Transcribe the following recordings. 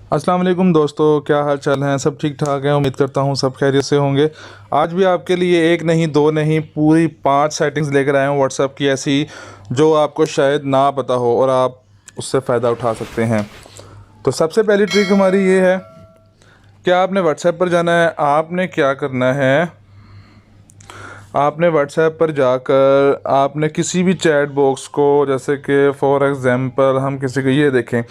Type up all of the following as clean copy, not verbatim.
अस्सलाम वालेकुम दोस्तों, क्या हाल चाल हैं। सब ठीक ठाक हैं। उम्मीद करता हूँ सब खैरियत से होंगे। आज भी आपके लिए एक नहीं दो नहीं पूरी 5 सेटिंग्स लेकर आया हूँ व्हाट्सएप की, ऐसी जो आपको शायद ना पता हो और आप उससे फ़ायदा उठा सकते हैं। तो सबसे पहली ट्रिक हमारी ये है कि आपने व्हाट्सएप पर जाना है। आपने क्या करना है, आपने व्हाट्सएप पर जाकर आपने किसी भी चैट बॉक्स को, जैसे कि फॉर एग्ज़ाम्पल हम किसी को ये देखें,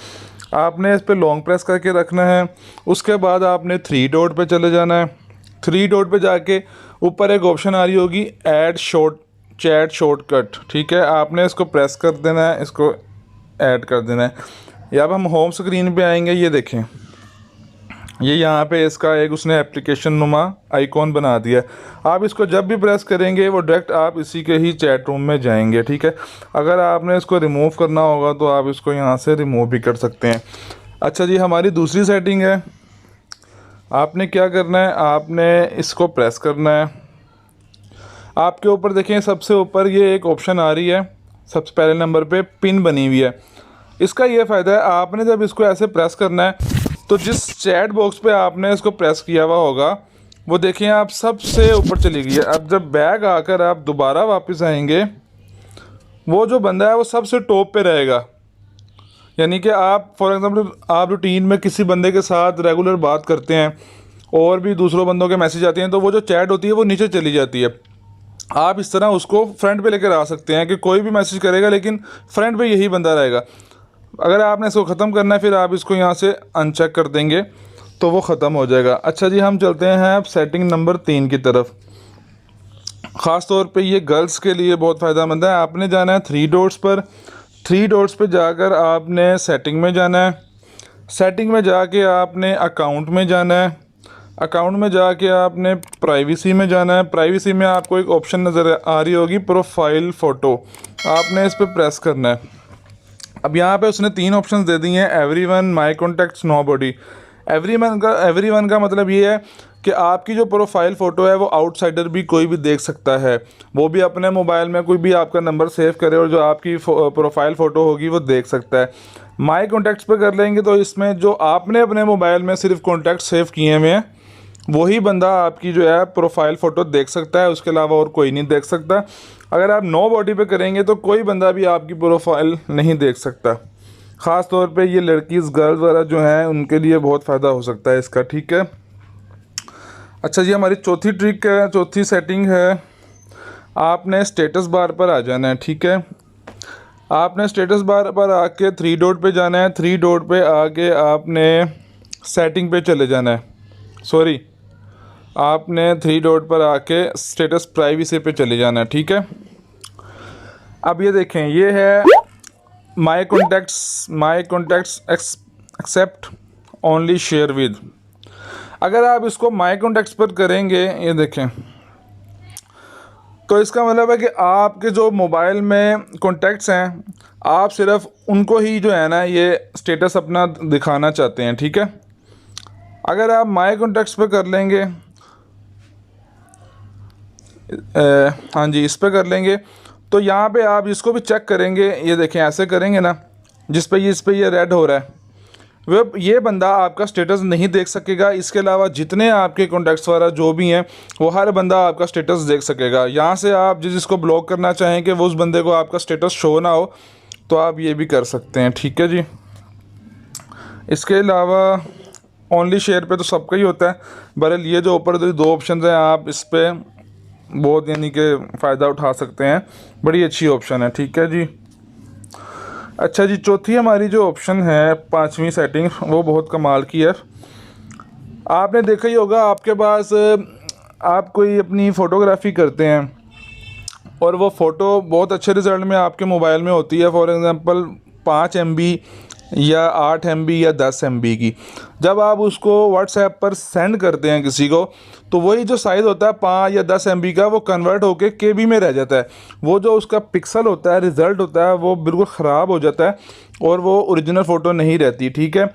आपने इस पर लॉन्ग प्रेस करके रखना है। उसके बाद आपने थ्री डॉट पे चले जाना है। थ्री डॉट पे जाके ऊपर एक ऑप्शन आ रही होगी ऐड शॉर्ट चैट शॉर्टकट, ठीक है। आपने इसको प्रेस कर देना है, इसको ऐड कर देना है। या अब हम होम स्क्रीन पे आएंगे, ये देखें, ये यहाँ पे इसका एक उसने एप्लीकेशन नुमा आइकॉन बना दिया है। आप इसको जब भी प्रेस करेंगे वो डायरेक्ट आप इसी के ही चैट रूम में जाएंगे, ठीक है। अगर आपने इसको रिमूव करना होगा तो आप इसको यहाँ से रिमूव भी कर सकते हैं। अच्छा जी, हमारी दूसरी सेटिंग है। आपने क्या करना है, आपने इसको प्रेस करना है। आपके ऊपर देखें, सबसे ऊपर ये एक ऑप्शन आ रही है, सबसे पहले नंबर पे पिन बनी हुई है। इसका ये फ़ायदा है, आपने जब इसको ऐसे प्रेस करना है तो जिस चैट बॉक्स पे आपने इसको प्रेस किया हुआ होगा वो देखिए आप सबसे ऊपर चली गई है। अब जब बैग आकर आप दोबारा वापस आएंगे, वो जो बंदा है वो सबसे टॉप पे रहेगा। यानी कि आप फॉर एग्ज़ाम्पल आप रूटीन में किसी बंदे के साथ रेगुलर बात करते हैं और भी दूसरों बंदों के मैसेज आते हैं, तो वो जो चैट होती है वो नीचे चली जाती है। आप इस तरह उसको फ्रंट पे लेकर आ सकते हैं कि कोई भी मैसेज करेगा लेकिन फ्रंट पे यही बंदा रहेगा। अगर आपने इसको ख़त्म करना है फिर आप इसको यहाँ से अनचेक कर देंगे तो वो ख़त्म हो जाएगा। अच्छा जी, हम चलते हैं अब सेटिंग नंबर 3 की तरफ। ख़ास तौर पे ये गर्ल्स के लिए बहुत फ़ायदेमंद है। आपने जाना है थ्री डॉट्स पर। थ्री डॉट्स पे जाकर आपने सेटिंग में जाना है। सेटिंग में जाके आपने अकाउंट में जाना है। अकाउंट में जाके आपने प्राइवेसी में जाना है। प्राइवेसी में आपको एक ऑप्शन नज़र आ रही होगी प्रोफाइल फ़ोटो, आपने इस पर प्रेस करना है। अब यहाँ पे उसने 3 ऑप्शन दे दिए हैं, everyone, my contacts, nobody. Everyone का मतलब ये है कि आपकी जो प्रोफाइल फ़ोटो है वो आउटसाइडर भी कोई भी देख सकता है। वो भी अपने मोबाइल में कोई भी आपका नंबर सेव करे और जो आपकी प्रोफाइल फ़ोटो होगी वो देख सकता है। माय कॉन्टैक्ट्स पे कर लेंगे तो इसमें जो आपने अपने मोबाइल में सिर्फ कॉन्टैक्ट सेव किए हुए हैं वही बंदा आपकी जो है प्रोफाइल फ़ोटो देख सकता है, उसके अलावा और कोई नहीं देख सकता। अगर आप नो बॉडी पे करेंगे तो कोई बंदा भी आपकी प्रोफाइल नहीं देख सकता। ख़ास तौर पे ये लड़कीज़ गर्ल्स वगैरह जो हैं उनके लिए बहुत फ़ायदा हो सकता है इसका, ठीक है। अच्छा जी, हमारी चौथी ट्रिक है, चौथी सेटिंग है, आपने स्टेटस बार पर आ जाना है, ठीक है। आपने स्टेटस बार पर आके थ्री डॉट पे जाना है। थ्री डॉट पे आके आपने सेटिंग पे चले जाना है, सॉरी, आपने थ्री डॉट पर आके स्टेटस प्राइवेसी पे चले जाना है, ठीक है। अब ये देखें, ये है my contacts except only share with. अगर आप इसको माई कॉन्टैक्ट्स पर करेंगे, ये देखें, तो इसका मतलब है कि आपके जो मोबाइल में कॉन्टैक्ट्स हैं आप सिर्फ उनको ही जो है ना ये स्टेटस अपना दिखाना चाहते हैं, ठीक है। अगर आप माई कॉन्टैक्ट्स पर कर लेंगे, हाँ जी, इस पर कर लेंगे तो यहाँ पे आप इसको भी चेक करेंगे। ये देखें, ऐसे करेंगे ना, इस पर ये रेड हो रहा है, वो ये बंदा आपका स्टेटस नहीं देख सकेगा। इसके अलावा जितने आपके कॉन्टैक्ट्स वाला जो भी हैं वो हर बंदा आपका स्टेटस देख सकेगा। यहाँ से आप जिसको ब्लॉक करना चाहें कि वो उस बंदे को आपका स्टेटस शो ना हो तो आप ये भी कर सकते हैं, ठीक है जी। इसके अलावा ओनली शेयर पे तो सबका ही होता है, बहरहाल ये जो ऊपर दो ऑप्शन हैं आप इस पर बहुत यानी कि फ़ायदा उठा सकते हैं। बड़ी अच्छी ऑप्शन है, ठीक है जी। अच्छा जी, चौथी हमारी जो ऑप्शन है, पांचवी सेटिंग, वो बहुत कमाल की है। आपने देखा ही होगा, आपके पास आप कोई अपनी फ़ोटोग्राफी करते हैं और वो फ़ोटो बहुत अच्छे रिज़ल्ट में आपके मोबाइल में होती है, फॉर एग्ज़ाम्पल 5 MB या 8 MB या 10 MB की। जब आप उसको व्हाट्सएप पर सेंड करते हैं किसी को तो वही जो साइज़ होता है 5 या 10 MB का वो कन्वर्ट होके KB में रह जाता है। वो जो उसका पिक्सल होता है, रिज़ल्ट होता है, वो बिल्कुल ख़राब हो जाता है और वो ओरिजिनल फ़ोटो नहीं रहती, ठीक है।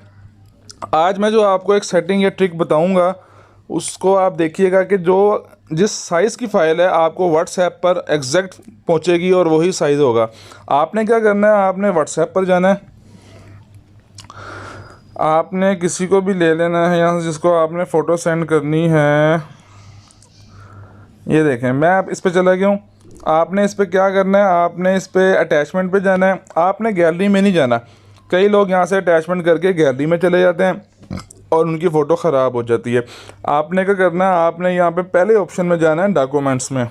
आज मैं जो आपको एक सेटिंग या ट्रिक बताऊंगा उसको आप देखिएगा कि जो जिस साइज़ की फ़ाइल है आपको व्हाट्सएप पर एग्जैक्ट पहुंचेगी और वही साइज़ होगा। आपने क्या करना है, आपने व्हाट्सएप पर जाना है। आपने किसी को भी ले लेना है यहाँ से जिसको आपने फ़ोटो सेंड करनी है। ये देखें, मैं अब इस पे चला गया हूँ। आपने इस पे क्या करना है, आपने इस पे अटैचमेंट पे जाना है। आपने गैलरी में नहीं जाना। कई लोग यहाँ से अटैचमेंट करके गैलरी में चले जाते हैं और उनकी फ़ोटो ख़राब हो जाती है। आपने क्या करना है, आपने यहाँ पे पहले ऑप्शन में जाना है डॉक्यूमेंट्स में।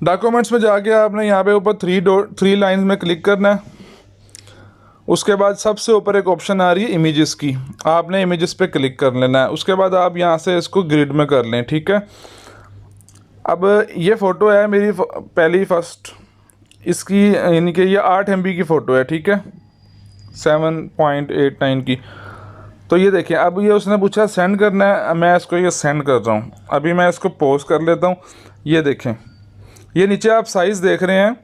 डॉक्यूमेंट्स में जाके आपने यहाँ पे ऊपर थ्री लाइंस में क्लिक करना है। उसके बाद सबसे ऊपर एक ऑप्शन आ रही है इमेजेस की, आपने इमेजेस पे क्लिक कर लेना है। उसके बाद आप यहाँ से इसको ग्रिड में कर लें, ठीक है। अब ये फ़ोटो है मेरी पहली फर्स्ट, इसकी यानी कि ये 8 MB की फ़ोटो है, ठीक है, 7.89 की। तो ये देखिए, अब ये उसने पूछा सेंड करना है, मैं इसको ये सेंड कर रहा हूँ। अभी मैं इसको पोस्ट कर लेता हूँ। ये देखें, ये नीचे आप साइज़ देख रहे हैं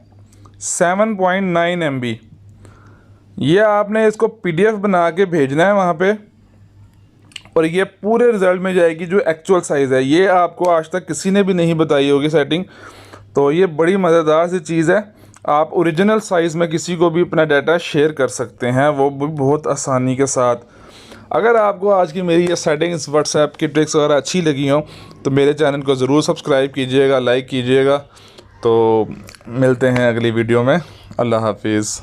7.9 MB। ये आपने इसको PDF बना के भेजना है वहाँ पे, और ये पूरे रिज़ल्ट में जाएगी जो एक्चुअल साइज़ है। ये आपको आज तक किसी ने भी नहीं बताई होगी सेटिंग। तो ये बड़ी मज़ेदार सी चीज़ है। आप ओरिजिनल साइज़ में किसी को भी अपना डाटा शेयर कर सकते हैं, वो भी बहुत आसानी के साथ। अगर आपको आज की मेरी ये सेटिंग्स, व्हाट्सएप की ट्रिक्स वगैरह अच्छी लगी हों तो मेरे चैनल को ज़रूर सब्सक्राइब कीजिएगा, लाइक कीजिएगा। तो मिलते हैं अगली वीडियो में। अल्लाह हाफिज़।